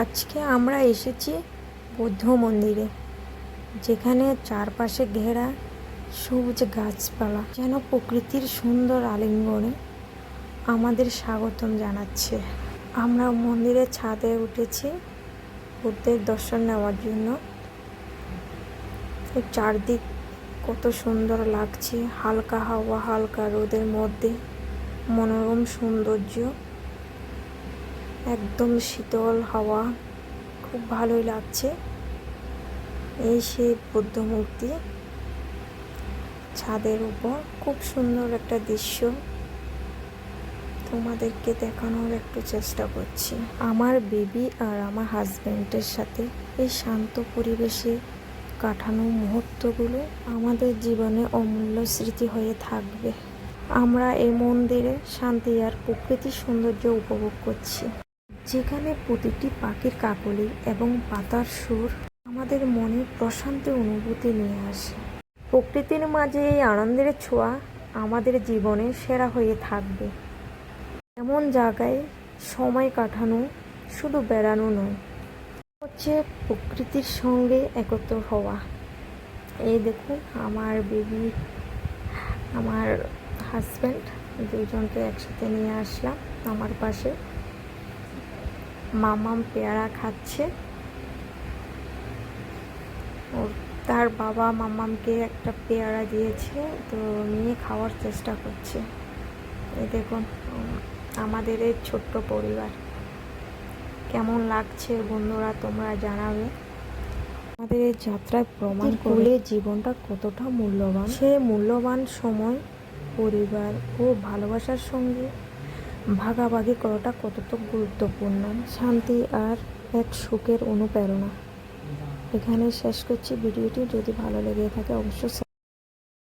আজকে আমরা এসেছি বৌদ্ধ মন্দিরে, যেখানে চারপাশে ঘেরা সবুজ গাছপালা যেন প্রকৃতির সুন্দর আলিঙ্গনে আমাদের স্বাগতম জানাচ্ছে। আমরা মন্দিরের ছাদে উঠেছি বুদ্ধের দর্শন নেওয়ার জন্য। চারদিক কত সুন্দর লাগছে, হালকা হাওয়া, হালকা রোদের মধ্যে মনোরম সৌন্দর্য, একদম শীতল হাওয়া, খুব ভালোই লাগছে। এই সেই বুদ্ধ মূর্তি ছাদের উপর, খুব সুন্দর একটা দৃশ্য তোমাদেরকে দেখানোর একটু চেষ্টা করছি। আমার বেবি আর আমার হাজব্যান্ডের সাথে এই শান্ত পরিবেশে কাটানো মুহূর্তগুলো আমাদের জীবনে অমূল্য স্মৃতি হয়ে থাকবে। আমরা এই মন্দিরে শান্তি আর প্রকৃতির সৌন্দর্য উপভোগ করছি, যেখানে প্রতিটি পাখির কাকলি এবং পাতার সুর আমাদের মনে প্রশান্তি অনুভূতি নিয়ে আসে। প্রকৃতির মাঝে এই আনন্দের ছোঁয়া আমাদের জীবনে সেরা হয়ে থাকবে। এমন জায়গায় সময় কাটানো শুধু বেড়ানো নয়, হচ্ছে প্রকৃতির সঙ্গে একত্র হওয়া। এই দেখুন, আমার বেবি, আমার হাজব্যান্ড, দুজনকে একসাথে নিয়ে আসলাম আমার পাশে। মামাম পেয়ারা খাচ্ছে, ওর তার বাবা মামামকে একটা পেয়ারা দিয়েছে, তো নিয়ে খাওয়ার চেষ্টা করছে। এই দেখুন আমাদের এই ছোট্ট পরিবার। কেমন লাগছে বন্ধুরা, তোমরা জানাবে। আমাদের এই যাত্রায় প্রমাণ করলে জীবনটা কতটা মূল্যবান। সে মূল্যবান সময় পরিবার ও ভালোবাসার সঙ্গে ভাগাভাগি করাটা কতটা গুরুত্বপূর্ণ। শান্তি আর এক সুখের অনুপ্রেরণা। এখানে শেষ করছি ভিডিওটি। যদি ভালো লেগে থাকে অবশ্যই